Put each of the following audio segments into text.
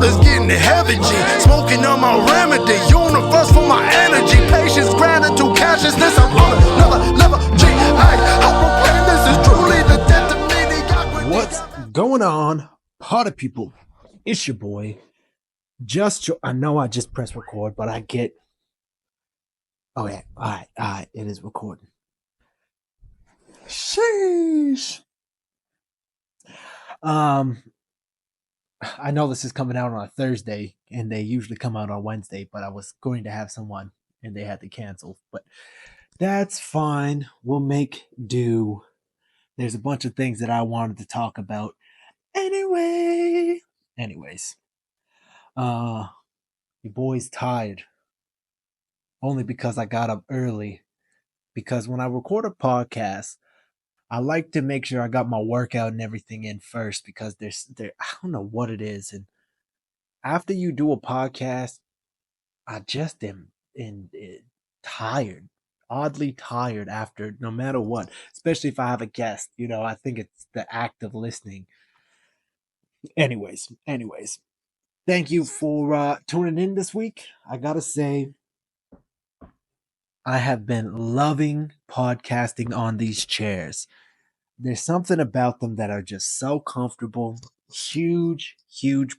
it's getting heavy, G. Smoking on my remedy, universe for my energy. Patience, gratitude, consciousness, I'm on another level, G. I proclaim this is truly the death of mediocrity. What's going on, party people? It's your boy, I know I just pressed record, but I get... Oh, yeah. All right. It is recording. Sheesh. I know this is coming out on a Thursday, and they usually come out on Wednesday, but I was going to have someone, and they had to cancel. But that's fine. We'll make do. There's a bunch of things that I wanted to talk about. Anyways, your boy's tired. Only because I got up early. Because when I record a podcast, I like to make sure I got my workout and everything in first, because I don't know what it is. And after you do a podcast, I just am tired, oddly tired after, no matter what, especially if I have a guest. I think it's the act of listening. Anyways, thank you for tuning in this week. I gotta say, I have been loving podcasting on these chairs. There's something about them that are just so comfortable. Huge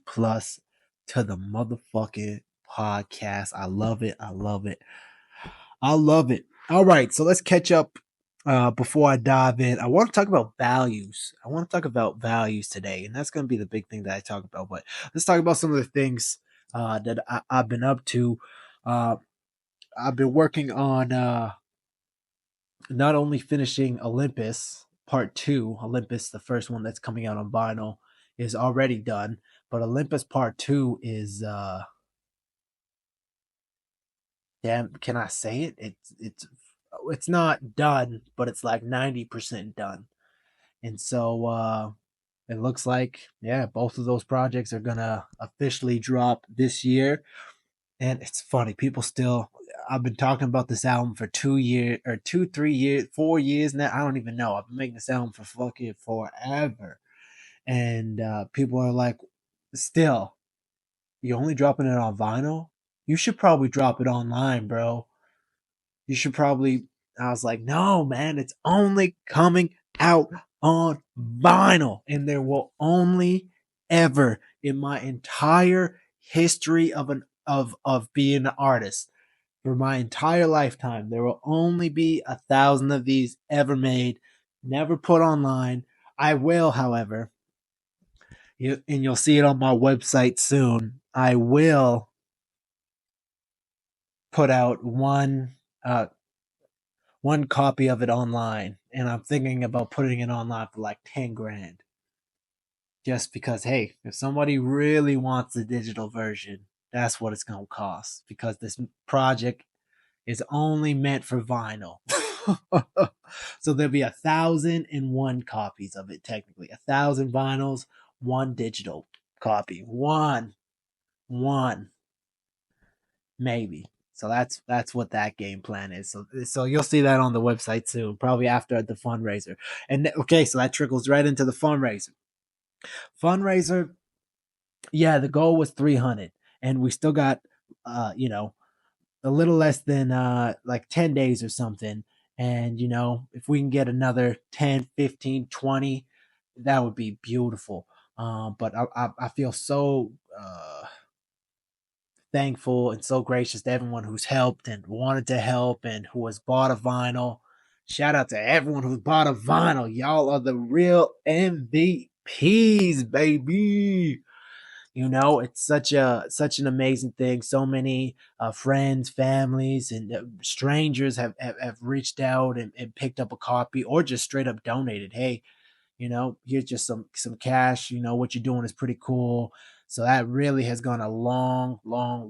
plus to the motherfucking podcast. I love it. All right, so let's catch up before I dive in. I want to talk about values. Today, and that's going to be the big thing that I talk about. But let's talk about some of the things that I've been up to. I've been working on not only finishing Olympus Part 2. Olympus, the first one that's coming out on vinyl, is already done, but Olympus Part 2 is damn, can I say it? It's not done, but it's like 90% done. And so it looks like, both of those projects are gonna officially drop this year. And it's funny, I've been talking about this album for 2 years, or 3 years, 4 years now. I don't even know. I've been making this album for fucking forever. And people are like, still, you're only dropping it on vinyl? You should probably drop it online, bro. I was like, no, man, it's only coming out on vinyl. And there will only ever, in my entire history of being an artist, for my entire lifetime, there will only be 1,000 of these ever made, never put online. I will, however, and you'll see it on my website soon, I will put out one copy of it online, and I'm thinking about putting it online for like 10 grand. Just because, hey, if somebody really wants the digital version, that's what it's going to cost, because this project is only meant for vinyl. So there'll be 1,001 copies of it, technically. 1,000 vinyls, 1 digital copy. One. Maybe. So that's what that game plan is. So you'll see that on the website soon, probably after the fundraiser. And okay, so that trickles right into the fundraiser. Yeah, the goal was 300, and we still got a little less than like 10 days or something. And if we can get another 10, 15, 20, that would be beautiful. But I feel so thankful and so gracious to everyone who's helped and wanted to help and who has bought a vinyl. Shout out to everyone who's bought a vinyl. Y'all are the real MVPs, baby. It's such an amazing thing. So many friends, families, and strangers have reached out and picked up a copy, or just straight up donated. Hey, here's just some cash. What you're doing is pretty cool. So that really has gone a long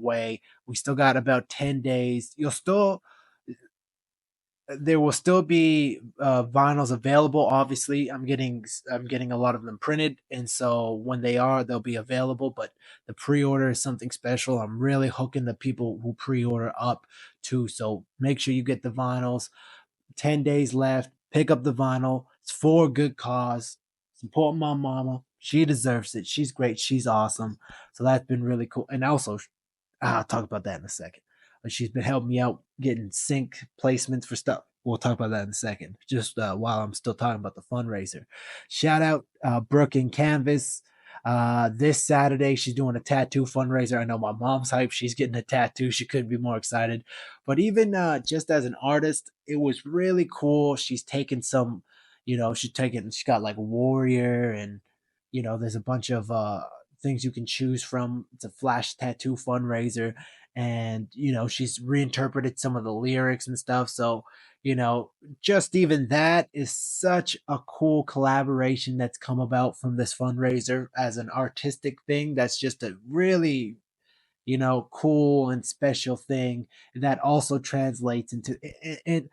way. We still got about 10 days. There will still be vinyls available. Obviously, I'm getting a lot of them printed, and so when they'll be available. But the pre-order is something special. I'm really hooking the people who pre-order up too. So make sure you get the vinyls. 10 days left. Pick up the vinyl. It's for a good cause. Support my mama. She deserves it. She's great. She's awesome. So that's been really cool. And also, I'll talk about that in a second. But she's been helping me out getting sync placements for stuff. We'll talk about that in a second. Just while I'm still talking about the fundraiser. Shout out Brooke and Canvas. This Saturday, she's doing a tattoo fundraiser. I know my mom's hyped. She's getting a tattoo. She couldn't be more excited. But even just as an artist, it was really cool. She's taken some, she's got like Warrior and, there's a bunch of things you can choose from. It's a flash tattoo fundraiser. And, she's reinterpreted some of the lyrics and stuff. So, just even that is such a cool collaboration that's come about from this fundraiser as an artistic thing. That's just a really, cool and special thing that also translates into it.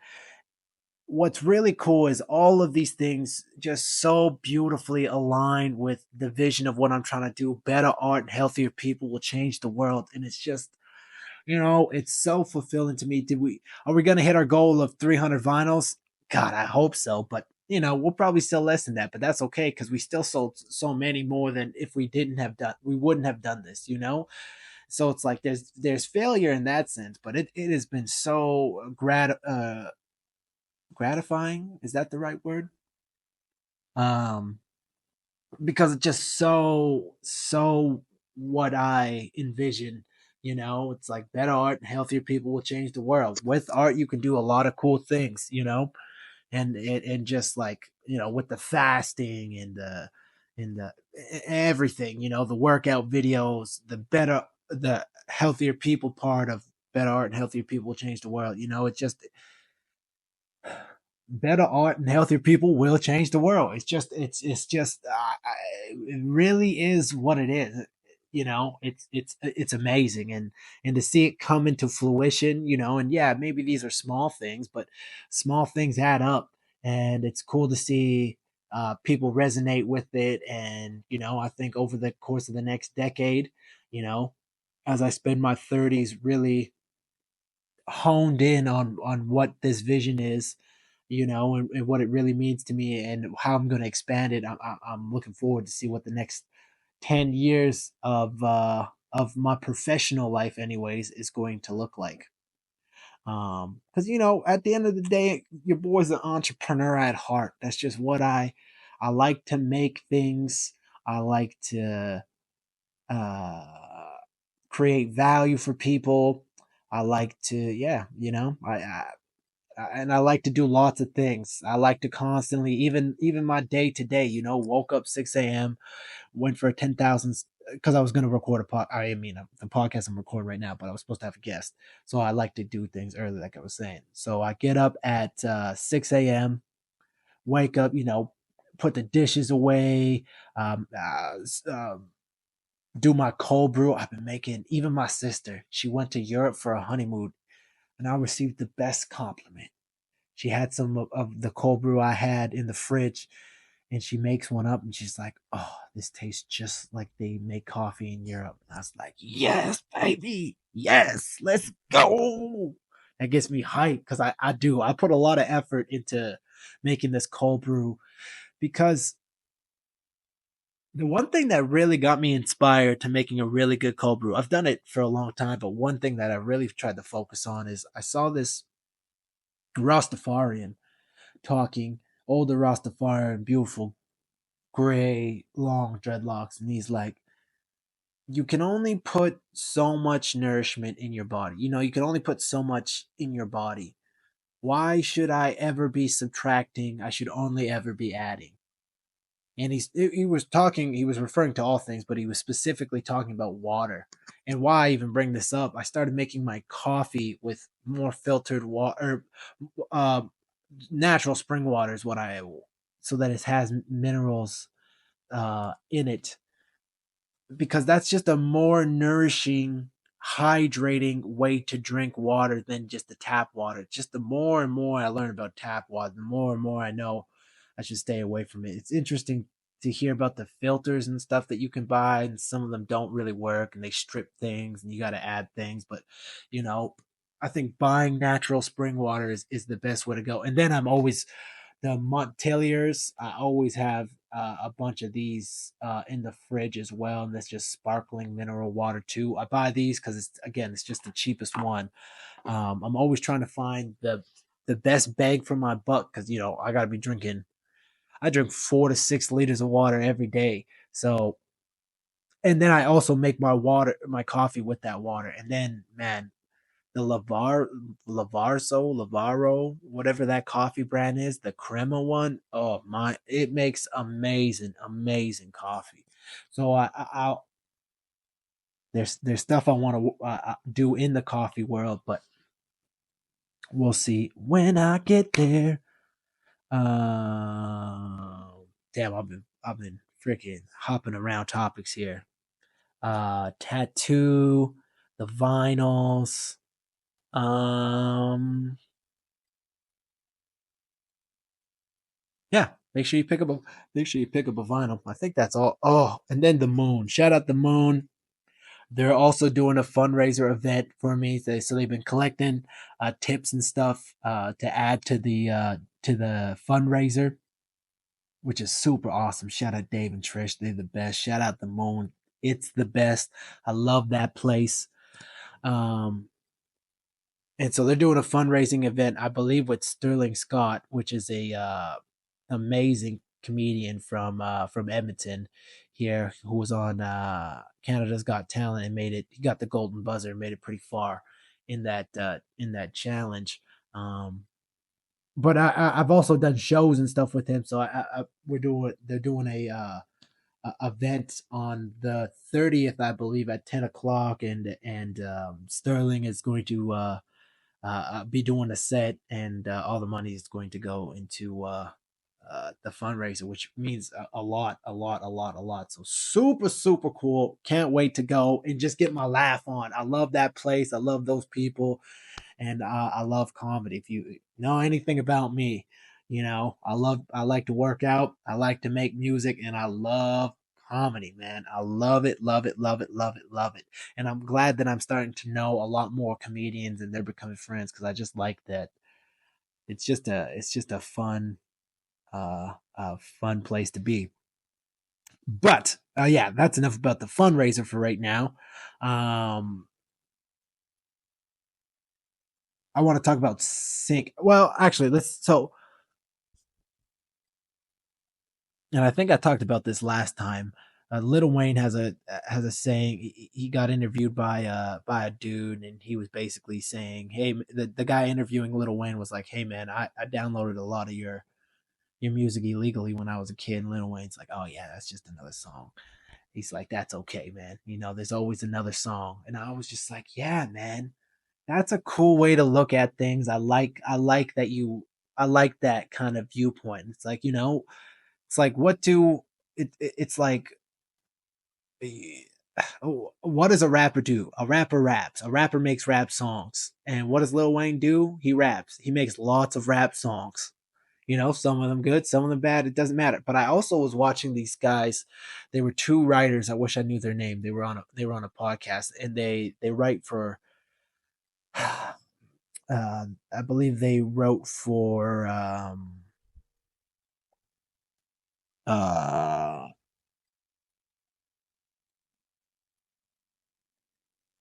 What's really cool is all of these things just so beautifully align with the vision of what I'm trying to do. Better art and healthier people will change the world. And it's just, it's so fulfilling to me. Are we going to hit our goal of 300 vinyls? God, I hope so. But, we'll probably sell less than that, but that's okay. Cause we still sold so many more than if we wouldn't have done this, So it's like, there's failure in that sense, but it has been so gratifying. Is that the right word? Because it's just so what I envision. It's like better art and healthier people will change the world. With art, you can do a lot of cool things, and just like, with the fasting and the everything, the workout videos, the healthier people part of better art and healthier people will change the world. It's just better art and healthier people will change the world. It really is what it is. It's amazing, and to see it come into fruition, and yeah, maybe these are small things, but small things add up, and it's cool to see people resonate with it. And I think over the course of the next decade, you know, as I spend my 30s really honed in on what this vision is, and what it really means to me and how I'm going to expand it. I'm looking forward to see what the next 10 years of my professional life anyways is going to look like. Because at the end of the day, your boy's an entrepreneur at heart. That's just what I like to make things. I like to uh create value for people. I like to, yeah, and I like to do lots of things. I like to constantly, even my day to day, woke up 6 a.m., went for a 10,000 because I was going to record the podcast I'm recording right now, but I was supposed to have a guest. So I like to do things early, like I was saying. So I get up at 6 a.m., wake up, put the dishes away, um, uh, do my cold brew. I've been making, even my sister, she went to Europe for a honeymoon, and I received the best compliment. She had some of the cold brew I had in the fridge, and she makes one up, and she's like, "Oh, this tastes just like they make coffee in Europe." And I was like, "Yes, baby. Yes, let's go." That gets me hyped because I do. I put a lot of effort into making this cold brew because the one thing that really got me inspired to making a really good cold brew, I've done it for a long time, but one thing that I really tried to focus on is I saw this Rastafarian talking, older Rastafarian, beautiful, gray, long dreadlocks, and he's like, you can only put so much nourishment in your body. You can only put so much in your body. Why should I ever be subtracting? I should only ever be adding. And he was referring to all things, but he was specifically talking about water. And why I even bring this up, I started making my coffee with more filtered water, uh, natural spring water is what so that it has minerals in it, because that's just a more nourishing, hydrating way to drink water than just the tap water. Just the more and more I learn about tap water, the more and more I know I should stay away from it. It's interesting to hear about the filters and stuff that you can buy, and some of them don't really work and they strip things and you got to add things. But, I think buying natural spring water is the best way to go. And then I'm always The Montpeliers, I always have a bunch of these in the fridge as well, and that's just sparkling mineral water too. I buy these because it's just the cheapest one. I'm always trying to find the best bang for my buck because I gotta be drinking. I drink 4 to 6 liters of water every day. So, and then I also make my coffee with that water. And then, man, the Lavaro, whatever that coffee brand is, the crema one. Oh my, it makes amazing coffee. So there's stuff I want to do in the coffee world, but we'll see when I get there. Damn, I've been freaking hopping around topics here. Tattoo, the vinyls. Um, yeah, make sure you pick up a vinyl. I think that's all. Oh, and then the Moon. Shout out the Moon. They're also doing a fundraiser event for me. So they've been collecting tips and stuff to add to the fundraiser, which is super awesome. Shout out Dave and Trish. They're the best. Shout out the Moon. It's the best. I love that place. Um, and so they're doing a fundraising event, I believe, with Sterling Scott, which is a amazing comedian from Edmonton here, who was on Canada's Got Talent and made it. He got the golden buzzer and made it pretty far in that challenge. But I've also done shows and stuff with him. So they're doing a event on the 30th, I believe, at 10 o'clock, and Sterling is going to be doing a set, and all the money is going to go into the fundraiser, which means a lot, a lot, a lot, a lot. So super cool. Can't wait to go and just get my laugh on. I love that place. I love those people, and I love comedy. If you know anything about me, I like to work out. I like to make music, and I love comedy, man. I love it, love it, love it, love it, love it. And I'm glad that I'm starting to know a lot more comedians and they're becoming friends because I just like that. It's just a fun place to be. But yeah, that's enough about the fundraiser for right now. Um, I want to talk about sync. Well, actually, and I think I talked about this last time. Little Wayne has a saying. He got interviewed by a dude, and he was basically saying, "Hey," the guy interviewing Little Wayne was like, "Hey, man, I downloaded a lot of your music illegally when I was a kid." And Little Wayne's like, "Oh yeah, that's just another song." He's like, "That's okay, man. There's always another song." And I was just like, "Yeah, man, that's a cool way to look at things. I like that kind of viewpoint. It's like, it's like it's like what does a rapper do? A rapper raps. A rapper makes rap songs. And what does Lil Wayne do? He raps. He makes lots of rap songs. Some of them good, some of them bad. It doesn't matter. But I also was watching these guys. They were two writers. I wish I knew their name. They were on a podcast, and they write for. I believe they wrote for uh,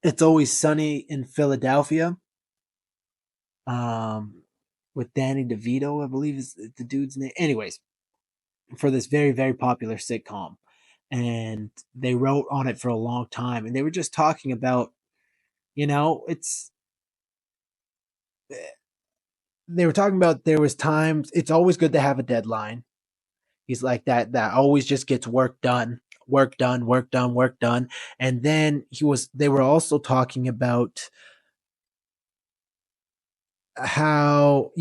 It's Always Sunny in Philadelphia. Um, with Danny DeVito, I believe is the dude's name. Anyways, for this very, very popular sitcom. And they wrote on it for a long time. And they were just talking about, they were talking about there was times it's always good to have a deadline. He's like that always just gets work done, work done, work done, work done. And then they were also talking about how,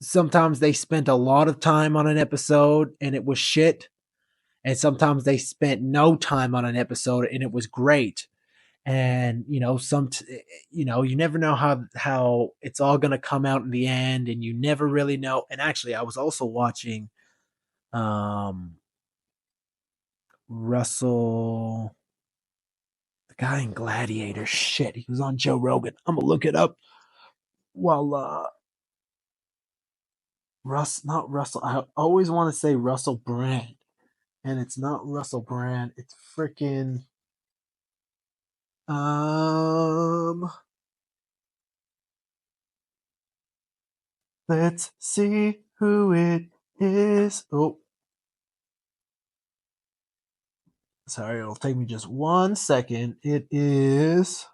sometimes they spent a lot of time on an episode and it was shit, and sometimes they spent no time on an episode and it was great. And you never know how it's all going to come out in the end, and you never really know. And actually, I was also watching um Russell, the guy in Gladiator. Shit, he was on Joe Rogan. I'm gonna look it up while Not Russell. I always want to say Russell Brand, and it's not Russell Brand. It's freaking um. Let's see who it is. Oh, sorry, it'll take me just 1 second. It is.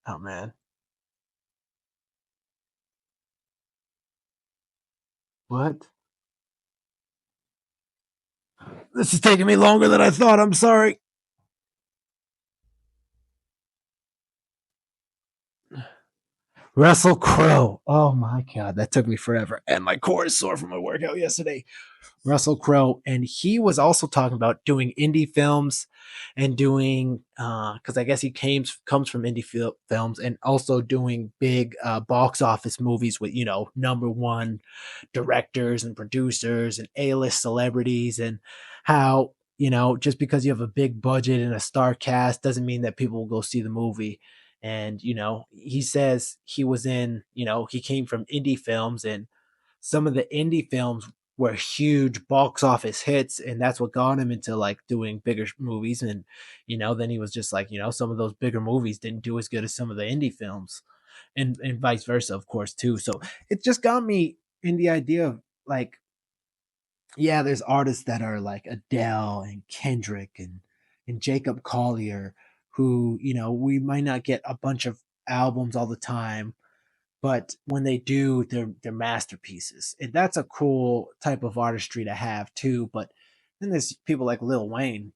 Oh man, what? This is taking me longer than I thought. I'm sorry. Russell Crowe. Oh my god, that took me forever. And my core is sore from my workout yesterday. Russell Crowe, and he was also talking about doing indie films and doing because I guess he comes from films and also doing big box office movies with number one directors and producers and A-list celebrities, and how just because you have a big budget and a star cast doesn't mean that people will go see the movie. And he says he was in he came from indie films, and some of the indie films were huge box office hits, and that's what got him into like doing bigger movies. And then he was just like, some of those bigger movies didn't do as good as some of the indie films, and vice versa, of course, too. So it just got me in the idea of like, yeah, there's artists that are like Adele and Kendrick and Jacob Collier, who we might not get a bunch of albums all the time, but when they do, they're masterpieces, and that's a cool type of artistry to have too. But then there's people like Lil Wayne.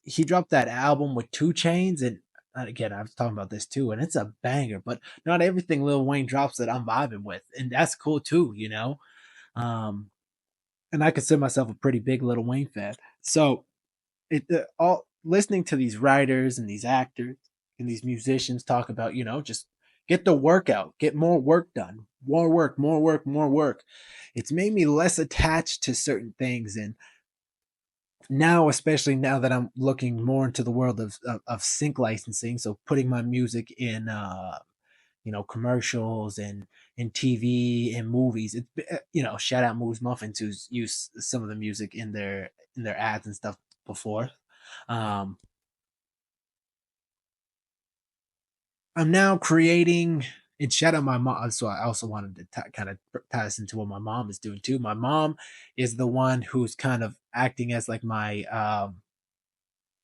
He dropped that album with Two Chains, and again, I was talking about this too, and it's a banger. But not everything Lil Wayne drops that I'm vibing with, and that's cool too. Um, and I consider myself a pretty big Lil Wayne fan. So all listening to these writers and these actors and these musicians talk about just get the workout, get more work done, more work, more work, more work. It's made me less attached to certain things. And now, especially now that I'm looking more into the world of sync licensing, so putting my music in commercials and in TV and movies. It's shout out Moose Muffins, who's used some of the music in their ads and stuff before. um I'm now creating, and shout out my mom. So I also wanted to kind of tie this into what my mom is doing too. My mom is the one who's kind of acting as like my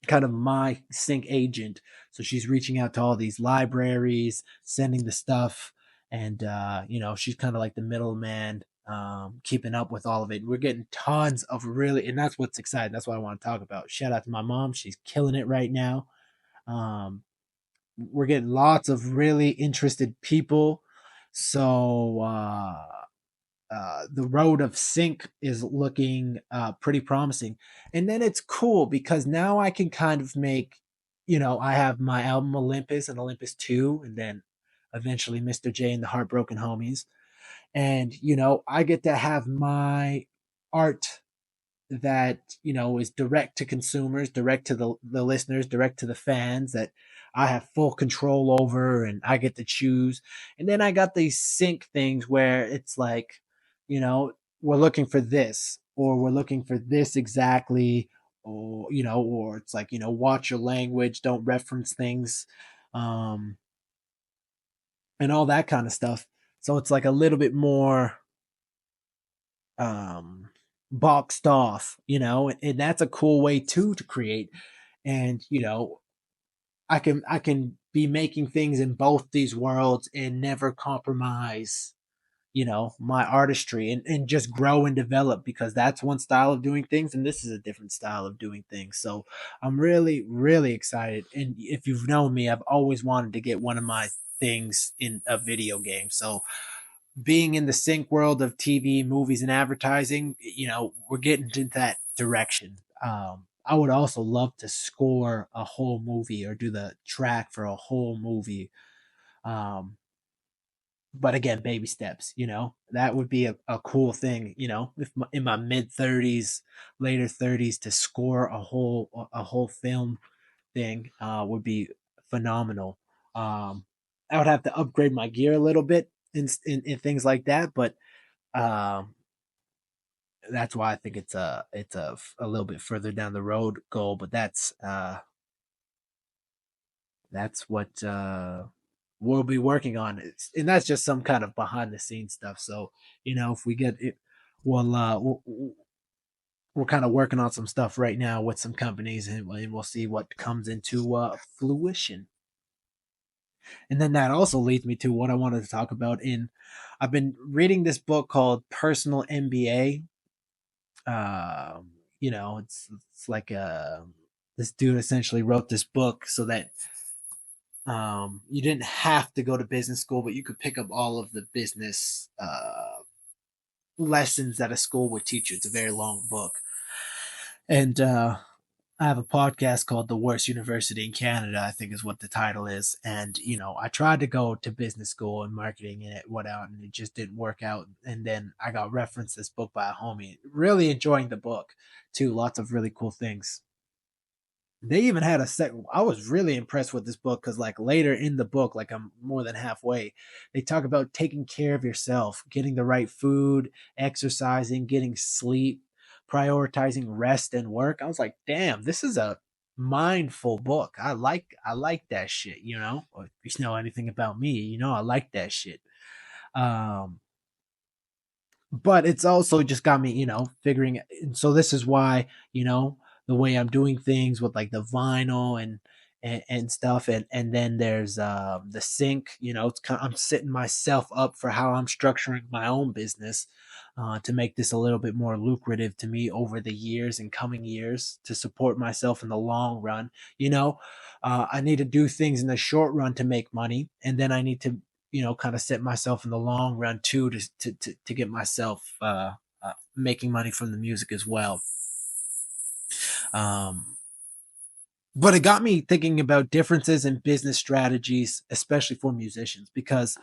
kind of my sync agent. So she's reaching out to all these libraries, sending the stuff, and she's kind of like the middleman, keeping up with all of it. We're getting tons of really, and that's what's exciting. That's what I want to talk about. Shout out to my mom; she's killing it right now. Um, we're getting lots of really interested people. So the road of sync is looking pretty promising. And then it's cool because now I can kind of make, I have my album Olympus and Olympus 2, and then eventually Mr. J and the Heartbroken Homies. And, I get to have my art that is direct to consumers, direct to the listeners, direct to the fans, that I have full control over and I get to choose. And then I got these sync things where it's like, we're looking for this, or we're looking for this exactly, or it's like, watch your language, don't reference things, um and all that kind of stuff. So it's like a little bit more um boxed off, and that's a cool way too to create. And I can be making things in both these worlds and never compromise my artistry, and just grow and develop, because that's one style of doing things and this is a different style of doing things. So I'm really really excited, and if you've known me, I've always wanted to get one of my things in a video game. So being in the sync world of TV, movies, and advertising, we're getting into that direction. I would also love to score a whole movie or do the track for a whole movie. Um, but again, baby steps, that would be a cool thing, if in my mid 30s, later 30s, to score a whole film thing would be phenomenal. I would have to upgrade my gear a little bit, in things like that. But um, that's why I think it's a little bit further down the road goal. But that's what we'll be working on. And that's just some kind of behind the scenes stuff. So if we get it, we're kind of working on some stuff right now with some companies, and we'll see what comes into fruition. And then that also leads me to what I wanted to talk about. I've been reading this book called Personal MBA. It's like this dude essentially wrote this book so that you didn't have to go to business school, but you could pick up all of the business lessons that a school would teach you. It's a very long book. And I have a podcast called The Worst University in Canada, I think is what the title is. And, I tried to go to business school and marketing and it went out and it just didn't work out. And then I got referenced this book by a homie. Really enjoying the book too. Lots of really cool things. They even had a second. I was really impressed with this book because, like, later in the book, like I'm more than halfway, they talk about taking care of yourself, getting the right food, exercising, getting sleep, prioritizing rest and work. I was like, damn, this is a mindful book. I like that shit. Or if you know anything about me, I like that shit. Um, but it's also just got me, figuring. And so this is why, the way I'm doing things with like the vinyl and stuff, and then there's the sync. It's kind of, I'm setting myself up for how I'm structuring my own business to make this a little bit more lucrative to me over the years and coming years to support myself in the long run. I need to do things in the short run to make money, and then I need to kind of set myself in the long run too to get myself making money from the music as well. Um, but it got me thinking about differences in business strategies, especially for musicians, because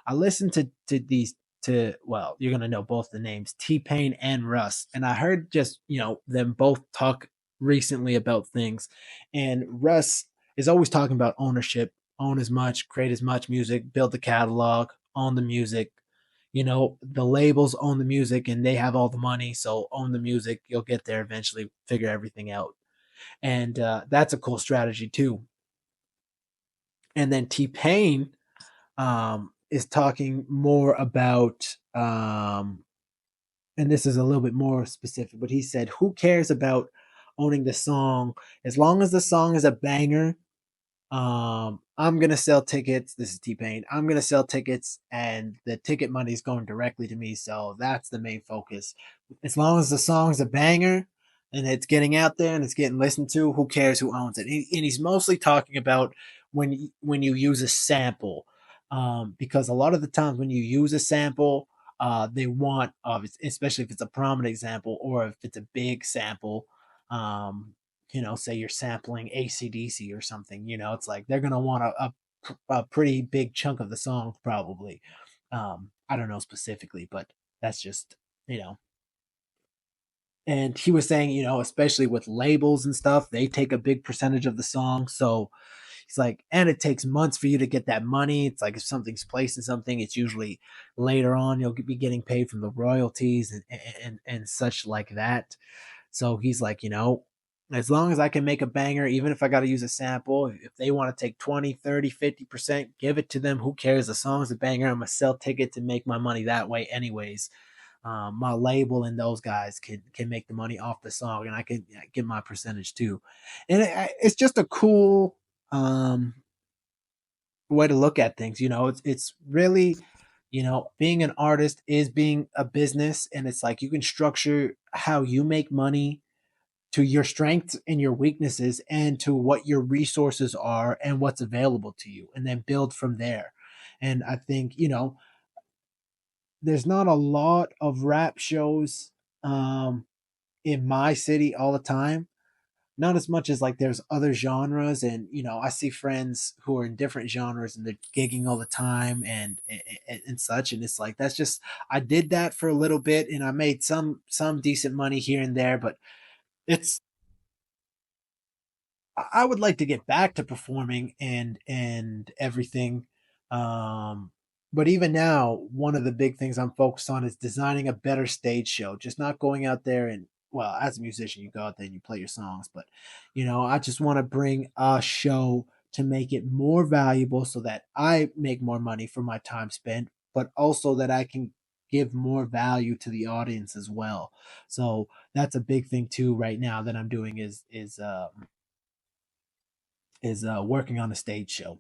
I listened to these to well, you're gonna know both the names, T-Pain and Russ, and I heard just them both talk recently about things, and Russ is always talking about ownership, own as much, create as much music, build the catalog, own the music. The labels own the music and they have all the money, so own the music. You'll get there eventually, figure everything out, and that's a cool strategy too. And then T Pain is talking more about, and this is a little bit more specific, but he said, "Who cares about owning the song as long as the song is a banger? I'm gonna sell tickets. This is T Pain. I'm gonna sell tickets, and the ticket money is going directly to me. So that's the main focus. As long as the song's a banger and it's getting out there and it's getting listened to, who cares who owns it?" And he's mostly talking about when you use a sample, because a lot of the times when you use a sample, they want, especially if it's a prominent example or if it's a big sample. Um, say you're sampling ACDC or something, it's like they're gonna want a pretty big chunk of the song probably. I don't know specifically, but that's just you know. And he was saying, especially with labels and stuff, they take a big percentage of the song. So he's like, and it takes months for you to get that money. It's like if something's placed in something, it's usually later on you'll be getting paid from the royalties and such like that. So he's like, as long as I can make a banger, even if I got to use a sample, if they want to take 20, 30, 50%, give it to them. Who cares? The song's a banger. I'm going to sell tickets and make my money that way, anyways. My label and those guys can make the money off the song, and I can get my percentage too. And it's just a cool way to look at things. It's really, being an artist is being a business, and it's like you can structure how you make money to your strengths and your weaknesses and to what your resources are and what's available to you, and then build from there. And I think, there's not a lot of rap shows in my city all the time. Not as much as like there's other genres, and I see friends who are in different genres and they're gigging all the time and such, and it's like that's just, I did that for a little bit and I made some decent money here and there, but it's I would like to get back to performing and everything. Um, But even now, one of the big things I'm focused on is designing a better stage show. Just not going out there and, well, as a musician, you go out there and you play your songs, but I just want to bring a show to make it more valuable so that I make more money for my time spent, but also that I can give more value to the audience as well. So that's a big thing too right now that I'm doing is working on a stage show.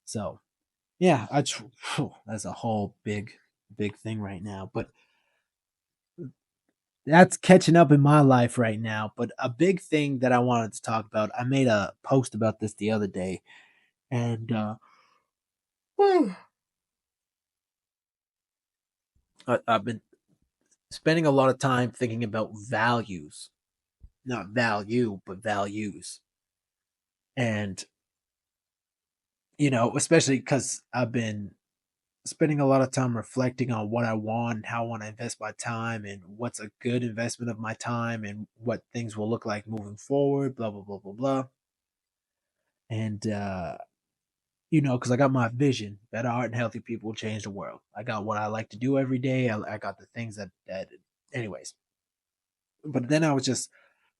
So yeah, that's a whole big thing right now. But that's catching up in my life right now. But a big thing that I wanted to talk about, I made a post about this the other day, and I've been spending a lot of time thinking about values, not value, but values. And especially because I've been spending a lot of time reflecting on what I want and how I want to invest my time and what's a good investment of my time and what things will look like moving forward, blah, blah, blah, blah, blah. And, because I got my vision, better heart and healthy people will change the world. I got what I like to do every day. I got the things anyways. But then I was just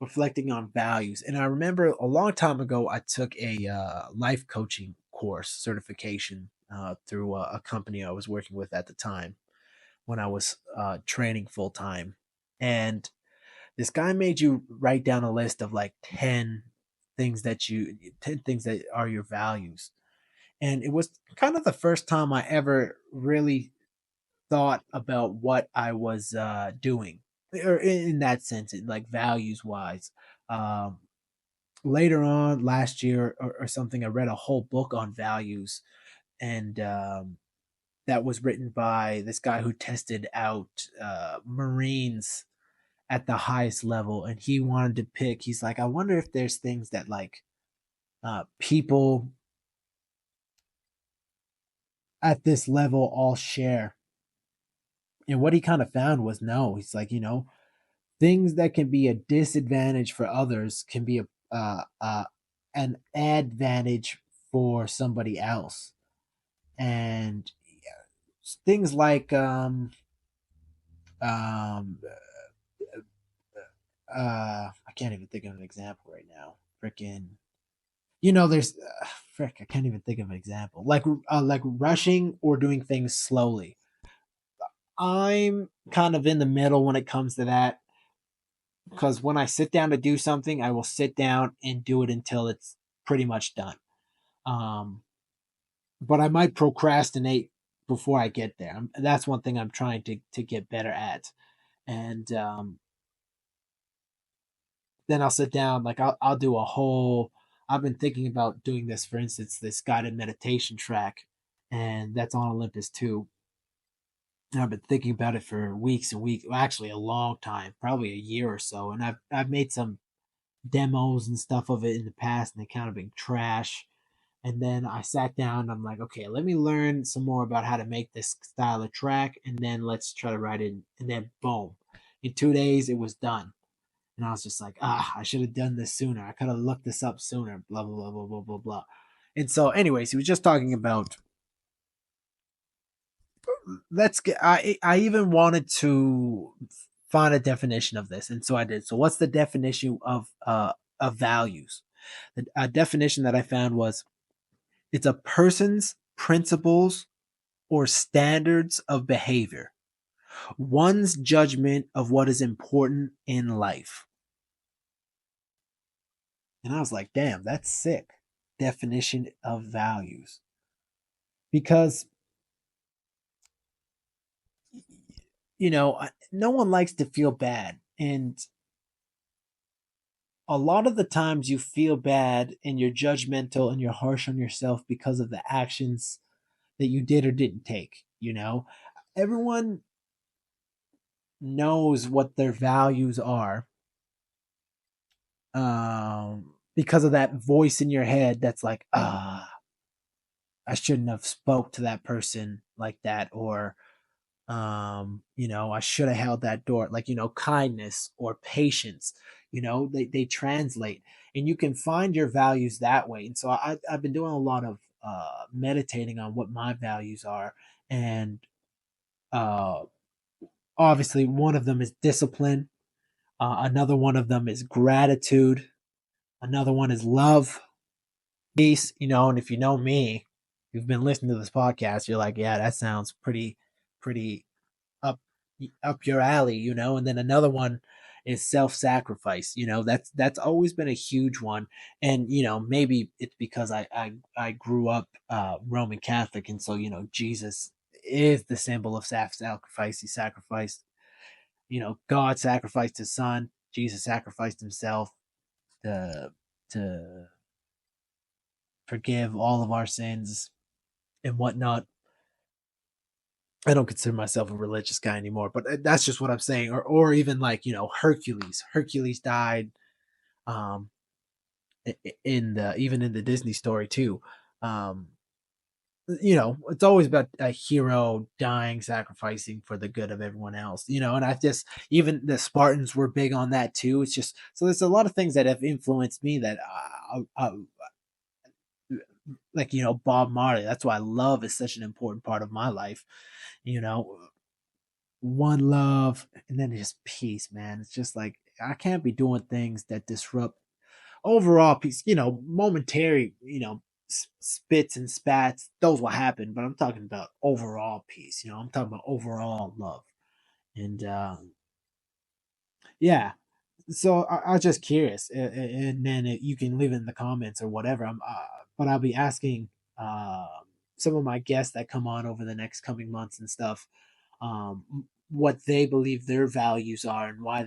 reflecting on values. And I remember a long time ago, I took a life coaching course certification through a company I was working with at the time when I was training full time. And this guy made you write down a list of like 10 things that are your values. And it was kind of the first time I ever really thought about what I was doing, or in that sense, like values wise. Um, Later on last year or something, I read a whole book on values, and that was written by this guy who tested out Marines at the highest level, and he wanted to pick. He's like, I wonder if there's things that like people at this level all share. And what he kind of found was no. He's like, things that can be a disadvantage for others can be an advantage for somebody else. And things like um I can't even think of an example right now. Freaking, there's frick, I can't even think of an example. Like rushing or doing things slowly. I'm kind of in the middle when it comes to that, because when I sit down to do something, I will sit down and do it until it's pretty much done. Um, but I might procrastinate before I get there. That's one thing I'm trying to get better at. And then I'll sit down, like I'll do a whole. I've been thinking about doing this, for instance, this guided meditation track, and that's on Olympus too. And I've been thinking about it for weeks and weeks, well, actually a long time, probably a year or so. And I've made some demos and stuff of it in the past, and they kind of been trash. And then I sat down and I'm like, okay, let me learn some more about how to make this style of track, and then let's try to write it. And then boom, in 2 days it was done. And I was just like, I should have done this sooner. I could have looked this up sooner. Blah blah blah blah blah blah blah. And so, anyways, he was just talking about. Let's get. I even wanted to find a definition of this, and so I did. So, what's the definition of values? A definition that I found was, it's a person's principles or standards of behavior, one's judgment of what is important in life. And I was like, damn, that's sick. Definition of values. Because, no one likes to feel bad. And a lot of the times you feel bad and you're judgmental and you're harsh on yourself because of the actions that you did or didn't take. Everyone knows what their values are, because of that voice in your head that's like, I shouldn't have spoke to that person like that, or I should have held that door. Like, kindness or patience, they translate, and you can find your values that way. And so I've been doing a lot of meditating on what my values are, And obviously, one of them is discipline. Another one of them is gratitude. Another one is love, peace. And if you know me, you've been listening to this podcast, you're like, yeah, that sounds pretty up up your alley. And then another one is self-sacrifice. That's always been a huge one. And maybe it's because I grew up Roman Catholic, and so Jesus is the symbol of sacrifice. He sacrificed, God sacrificed his son, Jesus sacrificed himself to forgive all of our sins and whatnot. I don't consider myself a religious guy anymore, but that's just what I'm saying. Or even like, Hercules. Hercules died um even in the Disney story too. Um it's always about a hero dying, sacrificing for the good of everyone else. And I just, even the Spartans were big on that too. It's just, so there's a lot of things that have influenced me that like, Bob Marley. That's why love is such an important part of my life. One love, and then just peace, man. It's just like, I can't be doing things that disrupt overall peace. Momentary, spits and spats, those will happen, but I'm talking about overall peace. I'm talking about overall love. And yeah, so I was just curious, and then you can leave it in the comments or whatever. But I'll be asking some of my guests that come on over the next coming months and stuff, what they believe their values are and why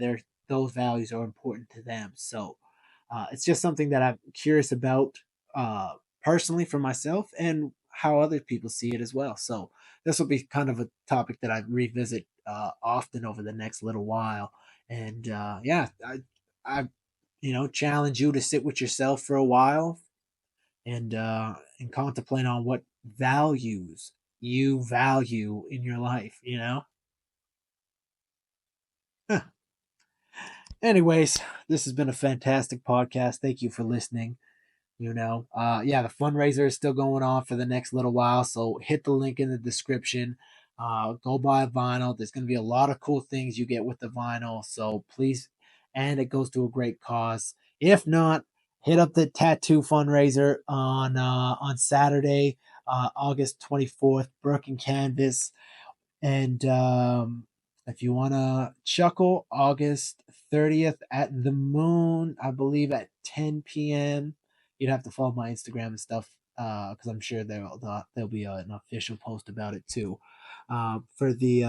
those values are important to them. So it's just something that I'm curious about personally for myself, and how other people see it as well. So this will be kind of a topic that I revisit often over the next little while. And yeah, I challenge you to sit with yourself for a while and contemplate on what values you value in your life. Huh. Anyways, this has been a fantastic podcast. Thank you for listening. Yeah, the fundraiser is still going on for the next little while, so hit the link in the description. Go buy a vinyl. There's going to be a lot of cool things you get with the vinyl, so please, and it goes to a great cause. If not, hit up the tattoo fundraiser on Saturday, August 24th, Brook Canvas. And if you want to chuckle, August 30th at the Moon, I believe at 10 p.m. You'd have to follow my Instagram and stuff, because I'm sure there'll be an official post about it too, for the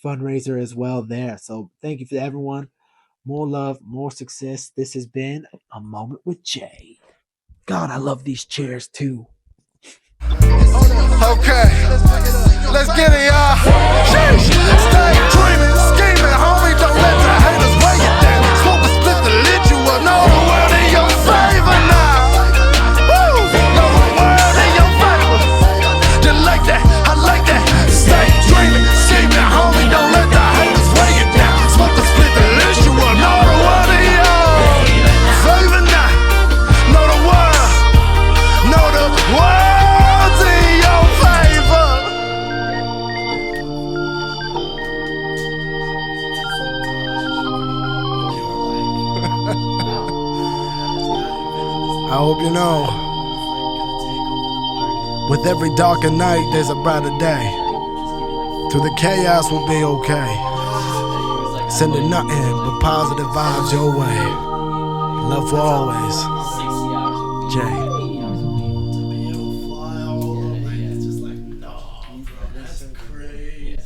fundraiser as well there. So thank you for everyone. More love, more success. This has been A Moment with Jay. God, I love these chairs too. Okay, let's get it, y'all. Sheesh. Stay dreaming, scheming, homie. Don't let the haters weigh you down. Smoke a split to lit you up. Know the world in your favor now. Woo! Know the world in your favor. Just like that, I like that. Stay dreaming, scheming, homie. Don't let the haters weigh you down. Smoke a split to lit you up. Know the world in your favor now. Know the world. Know the world. I hope you know, with every darker night, there's a brighter day. Through the chaos, we'll be okay. Sending nothing but positive vibes your way. Love for always. Jay. Fly all over. It's just like, no, bro, that's crazy.